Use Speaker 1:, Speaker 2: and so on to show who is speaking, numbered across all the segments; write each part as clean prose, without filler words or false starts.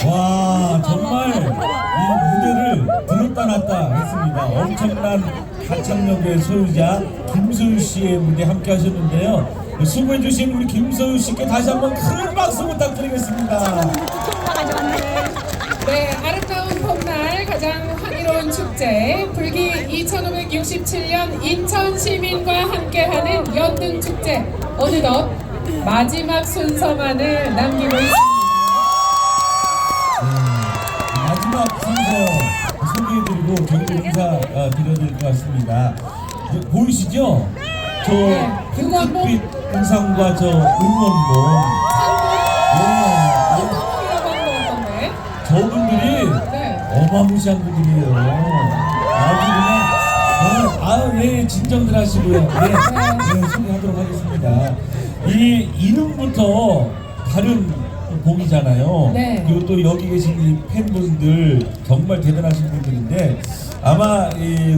Speaker 1: 와, 정말 이 무대를 들었다 놨다 했습니다. 엄청난 가창력의 소유자 김소유 씨의 무대 함께 하셨는데요. 수고해주신 우리 김소유 씨께 다시 한번 큰 박수 부탁드리겠습니다.
Speaker 2: 네, 아름다운 봄날 가장 향기로운 축제 불기 2567년 인천 시민과 함께하는 연등축제 어느덧 마지막 순서만을 남기고 있습니다.
Speaker 1: 마지막 순서 소개해드리고 저희도 인사드려야 될 것 같습니다. 보이시죠? 저 핑크빛 의상과 저 응원봉.
Speaker 2: 이라고 하는 거 어떤데?
Speaker 1: 저분들이 어마무시한 분들이에요. 아주 그냥 네, 진정들 하시고요. 네, 소개하도록 하겠습니다. 이 이름부터 다른 곡이잖아요.
Speaker 2: 네.
Speaker 1: 그리고 또 여기 계신 이 팬분들 정말 대단하신 분들인데 아마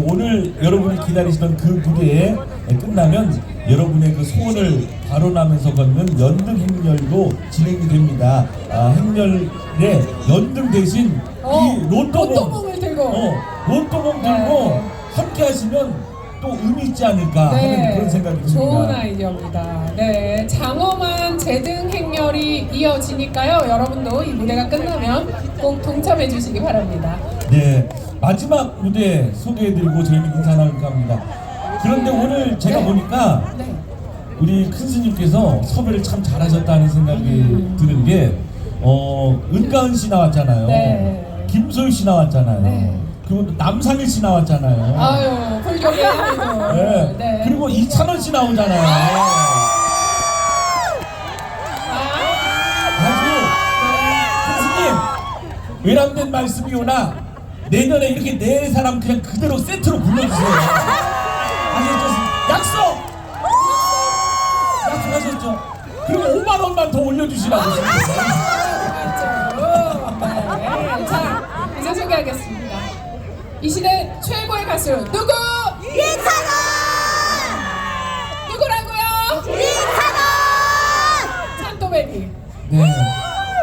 Speaker 1: 오늘 여러분이 기다리시던 그 무대에 끝나면 여러분의 그 소원을 발언하면서 걷는 연등 행렬도 진행이 됩니다. 행렬에 연등 대신 이
Speaker 2: 로또봉을 들고
Speaker 1: 로또봉 들고 함께 하시면 또 의미 있지 않을까 하는 그런 생각이 듭니다.
Speaker 2: 좋은 아이디어입니다. 네, 장엄한 재등 행렬이 이어지니까요. 여러분도 이 무대가 끝나면 꼭 동참해 주시기 바랍니다.
Speaker 1: 네, 마지막 무대 소개해드리고 저희는 인사 나눌까 합니다. 그런데 오늘 제가 보니까 우리 큰 스님께서 섭외를 참 잘하셨다는 생각이 드는 게 은가은 씨 나왔잖아요. 김소유 씨 나왔잖아요. 그리고 또 남상일 씨 나왔잖아요.
Speaker 2: 아유, 불경의 아이돌.
Speaker 1: 네. 그리고 이찬원 씨 나오잖아요. 아주 큰 스님 외람된 말씀이오나 내년에 이렇게 네 사람 그냥 그대로 세트로 불러주세요. 아셨죠? 약속! 약속하셨죠? 그리고 5만 원만 더 올려주시라고.
Speaker 2: 자, 이제 소개하겠습니다. 이 시대 최고의 가수 누구?
Speaker 3: 이찬원!
Speaker 2: 누구라고요?
Speaker 3: 이찬원!
Speaker 2: 찬또배기.
Speaker 1: 네.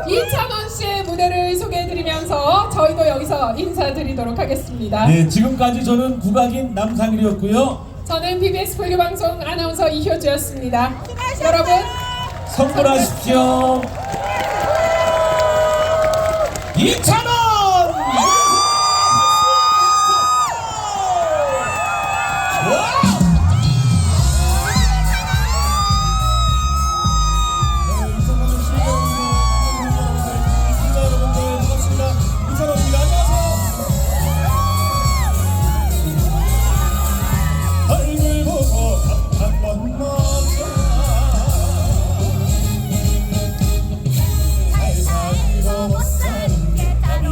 Speaker 2: 이찬원 씨의 무대를 소개해드리면서 저희도 여기서 인사드리도록 하겠습니다.
Speaker 1: 네, 지금까지 저는 국악인 남상일이었고요.
Speaker 2: 저는 BBS 불교방송 아나운서 이효주였습니다. 여러분
Speaker 1: 선물하십시오. 이찬원!
Speaker 3: 못 사는 게 답이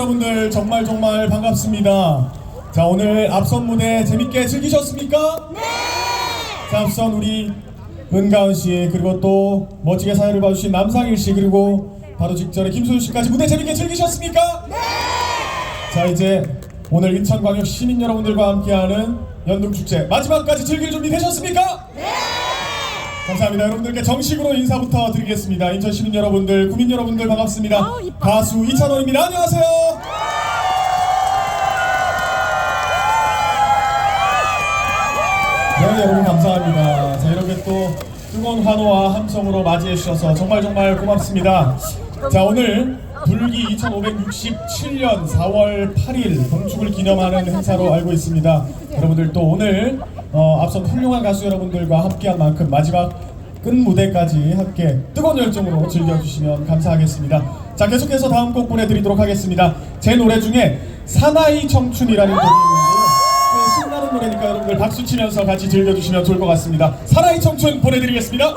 Speaker 4: 여러분들 정말 반갑습니다. 자, 오늘 앞선 무대 재밌게 즐기셨습니까? 네! 자, 앞선 우리 은가은 씨, 그리고 또 멋지게 사회를 봐주신 남상일 씨, 그리고 바로 직전에 김소윤 씨까지 무대 재밌게 즐기셨습니까? 네! 자, 이제 오늘 인천광역 시민 여러분들과 함께하는 연등축제 마지막까지 즐길 준비 되셨습니까? 네! 감사합니다. 여러분들께 정식으로 인사부터 드리겠습니다. 인천 시민 여러분들, 구민 여러분들 반갑습니다. 가수 이찬원입니다. 안녕하세요. 네, 여러분 감사합니다. 자, 이렇게 또 뜨거운 환호와 함성으로 맞이해 주셔서 정말 고맙습니다. 자, 오늘 불기 2567년 4월 8일 동축을 기념하는 행사로 알고 있습니다. 여러분들 또 오늘 앞선 훌륭한 가수 여러분들과 함께한 만큼 마지막 끝 무대까지 함께 뜨거운 열정으로 즐겨주시면 감사하겠습니다. 자, 계속해서 다음 곡 보내드리도록 하겠습니다. 제 노래 중에 사나이 청춘이라는 곡이 있는데요. 네, 신나는 노래니까 여러분들 박수 치면서 같이 즐겨주시면 좋을 것 같습니다. 사나이 청춘 보내드리겠습니다.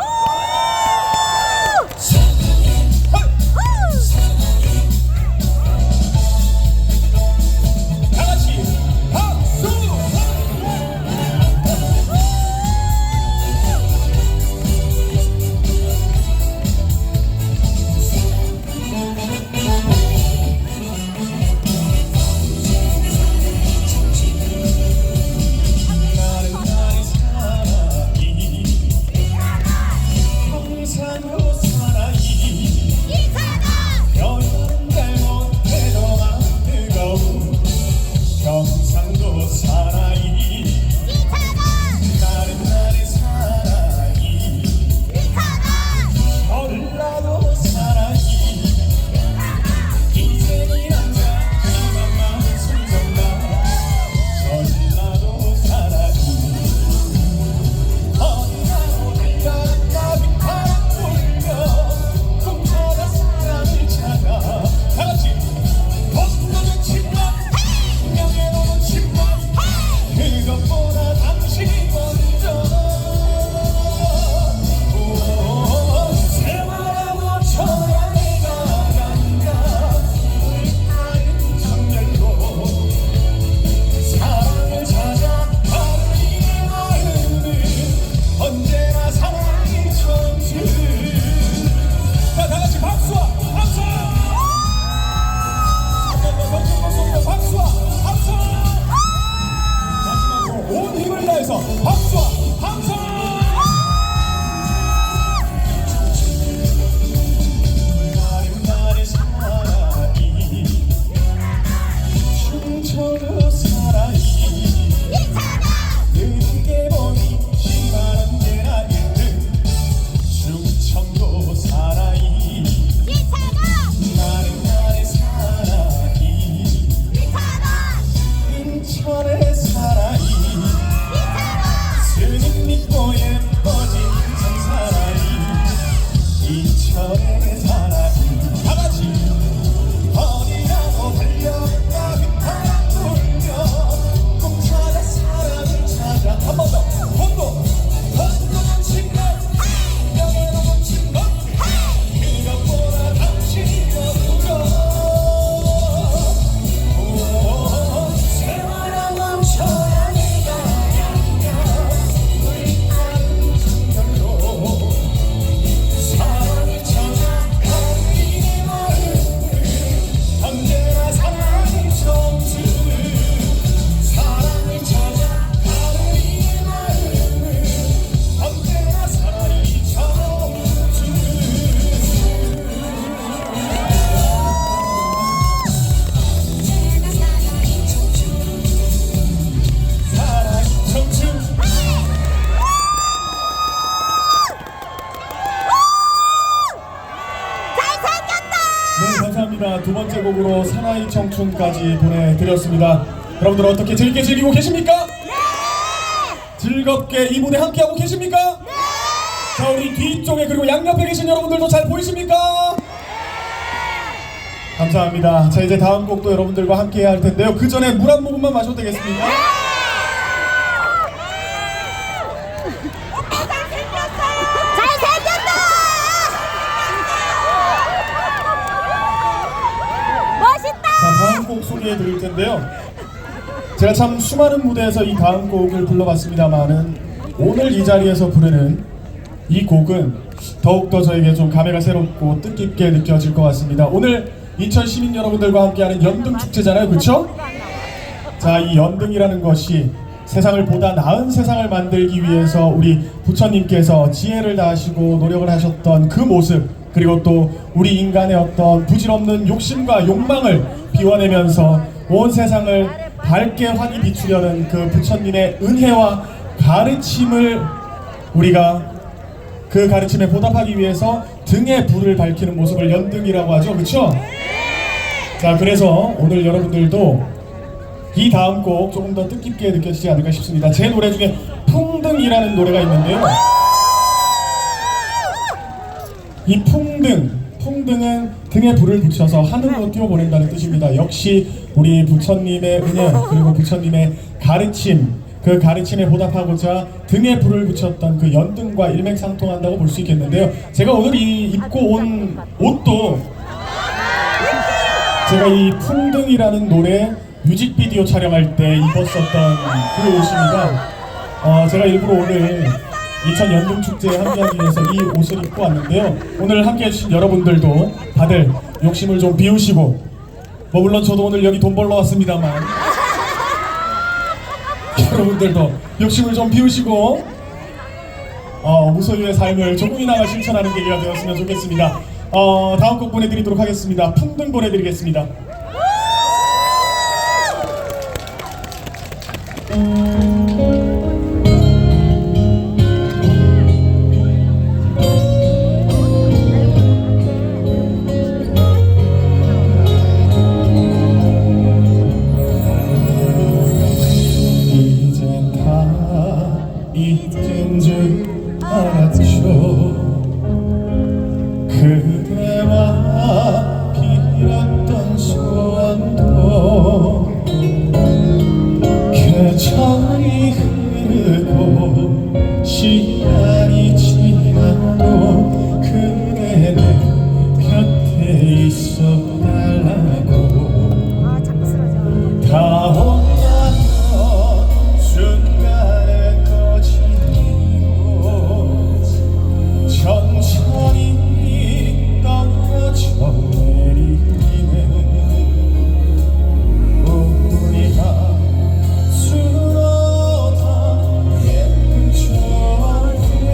Speaker 4: 두 번째 곡으로 사나이 청춘까지 보내드렸습니다. 여러분들 어떻게 재밌게 즐기고 계십니까? 네! 즐겁게 이 무대 함께하고 계십니까? 네! 자, 우리 뒤쪽에 그리고 양옆에 계신 여러분들도 잘 보이십니까? 네! 감사합니다. 자, 이제 다음 곡도 여러분들과 함께해야 할 텐데요. 그 전에 물 한 모금만 마셔도 되겠습니까?
Speaker 3: 네!
Speaker 4: 자, 다음 소개해 드릴 텐데요. 제가 참 수많은 무대에서 이 다음 곡을 불러봤습니다만은 오늘 이 자리에서 부르는 이 곡은 더욱더 저에게 좀 감회가 새롭고 뜻깊게 느껴질 것 같습니다. 오늘 인천 시민 여러분들과 함께하는 연등축제잖아요, 그렇죠? 자, 이 연등이라는 것이 세상을 보다 나은 세상을 만들기 위해서 우리 부처님께서 지혜를 다하시고 노력을 하셨던 그 모습, 그리고 또 우리 인간의 어떤 부질없는 욕심과 욕망을 비워내면서 온 세상을 밝게 환히 비추려는 그 부처님의 은혜와 가르침을 우리가 그 가르침에 보답하기 위해서 등에 불을 밝히는 모습을 연등이라고 하죠, 그렇죠? 자, 그래서 오늘 여러분들도 이 다음 곡 조금 더 뜻깊게 느껴지지 않을까 싶습니다. 제 노래 중에 풍등이라는 노래가 있는데요. 이 풍등은 등에 불을 붙여서 하늘로 띄워보낸다는 뜻입니다. 역시 우리 부처님의 은혜 그리고 부처님의 가르침, 그 가르침에 보답하고자 등에 불을 붙였던 그 연등과 일맥상통한다고 볼 수 있겠는데요. 제가 오늘 이 입고 온 옷도 제가 이 풍등이라는 노래 뮤직비디오 촬영할 때 입었었던 그 옷입니다. 제가 일부러 오늘 인천 연등축제에 함께하기 위해서 이 옷을 입고 왔는데요. 오늘 함께해 주신 여러분들도 다들 욕심을 좀 비우시고, 뭐 물론 저도 오늘 여기 돈 벌러 왔습니다만 여러분들도 욕심을 좀 비우시고 무소유의 삶을 조금이나마 실천하는 계기가 되었으면 좋겠습니다. 다음 곡 보내드리도록 하겠습니다. 풍등 보내드리겠습니다. 이젠 다 잊은 줄 알았죠. 그대와 빌었던 소원도 계절이 흐르고 시간이 지나도 그대는 곁에 있어 달라고. 다 온다던 순간에 꺼지고 천천히 떨어져 내리네. 우리가 수놓던 예쁜 추억들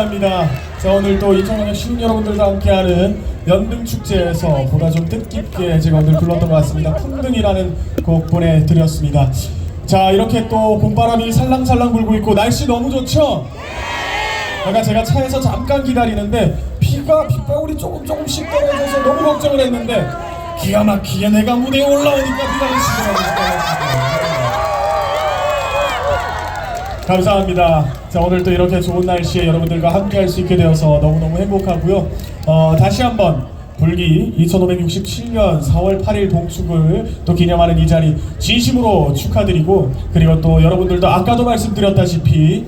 Speaker 4: 감사합니다. 자, 오늘 또 2005년 신인 여러분들과 함께하는 연등축제에서 보다 좀 뜻깊게 제가 오늘 불렀던 것 같습니다. 풍등이라는 곡 보내드렸습니다. 자, 이렇게 또 봄바람이 살랑살랑 불고 있고 날씨 너무 좋죠? 아까 제가 차에서 잠깐 기다리는데 빗방울이 조금씩 떨어져서 너무 걱정을 했는데 기가 막히게 내가 무대에 올라오니까 비가 그치더라고요. 감사합니다. 자, 오늘 또 이렇게 좋은 날씨에 여러분들과 함께 할 수 있게 되어서 너무너무 행복하고요. 다시 한번 불기 2567년 4월 8일 동축을 또 기념하는 이 자리 진심으로 축하드리고, 그리고 또 여러분들도 아까도 말씀드렸다시피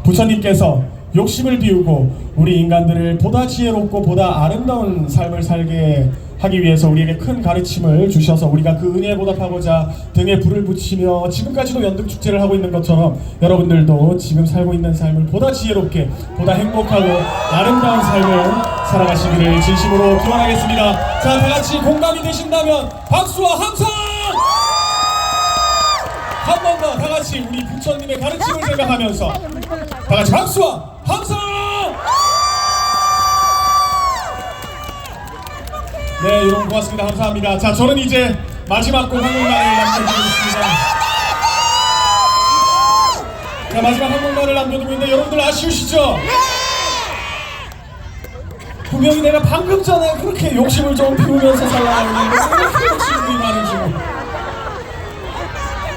Speaker 4: 부처님께서 욕심을 비우고 우리 인간들을 보다 지혜롭고 보다 아름다운 삶을 살게 하기 위해서 우리에게 큰 가르침을 주셔서 우리가 그 은혜에 보답하고자 등에 불을 붙이며 지금까지도 연등축제를 하고 있는 것처럼 여러분들도 지금 살고 있는 삶을 보다 지혜롭게 보다 행복하고 아름다운 삶을 살아가시기를 진심으로 기원하겠습니다. 자, 다같이 공감이 되신다면 박수와 함성! 한 번 더 다같이 우리 부처님의 가르침을 생각하면서 다같이 박수와 함성! 네, 여러분 고맙습니다. 감사합니다. 자, 저는 이제 마지막 곡 한곡만을 남겨드리겠습니다. 자, 마지막 한곡만을 남겨두고 있는데 여러분들 아쉬우시죠? 분명히 내가 방금 전에 그렇게 욕심을 좀 피우면서 살라고 했는데 왜 이렇게 욕심이 많은지.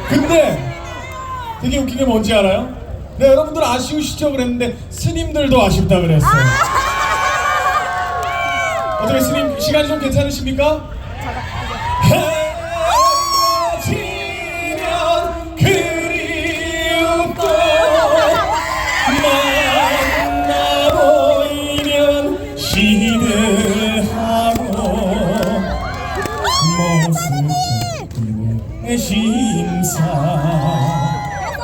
Speaker 4: 근데 되게 웃긴 게 뭔지 알아요? 네, 여러분들 아쉬우시죠? 그랬는데 스님들도 아쉽다 그랬어요. 어떻게 스님 시간이 좀 괜찮으십니까? 헤어지면 그리움도 만나보이면 시들하고 모습의 심사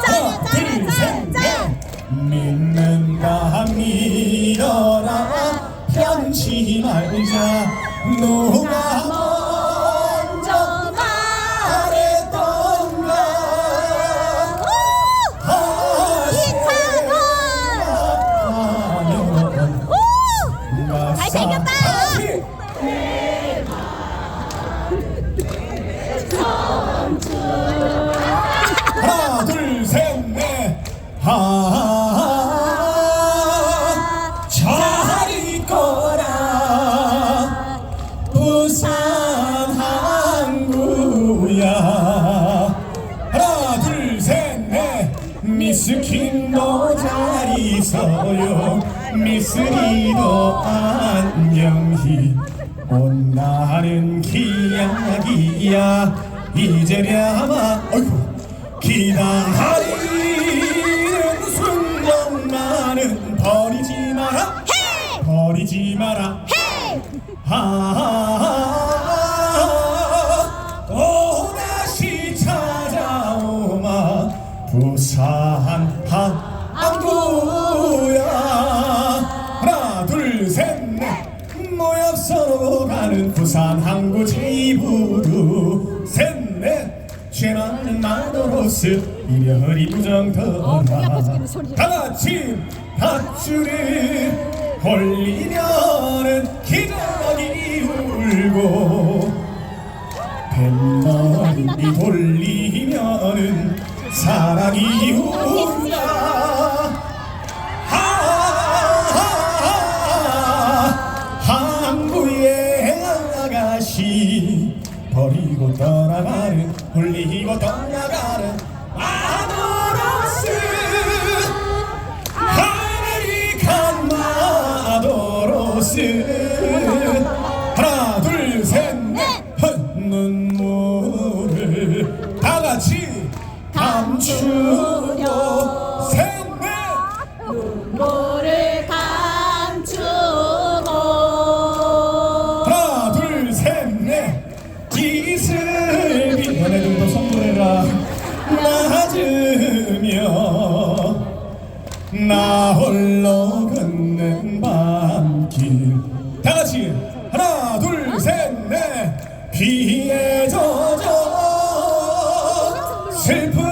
Speaker 4: 하나 둘 셋 넷 믿는다 믿어라 편치 말자 누가 먼저 말했던가
Speaker 3: 이찬원 잘생겼다.
Speaker 4: 하나 둘 셋 넷 잘 있거라 부산 항구야. 하나 둘 셋 넷 미스킨도 잘 있어요 미스리도 안녕히 온다는 기약이야 이제랴마 어이구 기다리는 순정만은 버리지 마라 버리지 마라 또다시 찾아오마 부산 항구야. 하나 둘 셋 넷 모여서 가는 부산 항구 제이부두 셋넷 죄많은 마도로스 이별이 부정더라 다같이 밧줄을 올리면은 기적이 울고 뱃머리 돌리면은 사랑이 운다 항구의 아가씨 버리고 떠나가는 홀리고 떠나가는 마도로스 아메리칸 마도로스. 하나 둘 셋 넷 눈물을 다같이 감추고 셋 넷
Speaker 3: 눈물을 감추고
Speaker 4: 하나 둘 셋 넷 이슬비 너네들도 선물해라 맞으며 나 홀로 걷는 밤길 다같이 하나 둘 셋 넷 비에 젖어 슬픈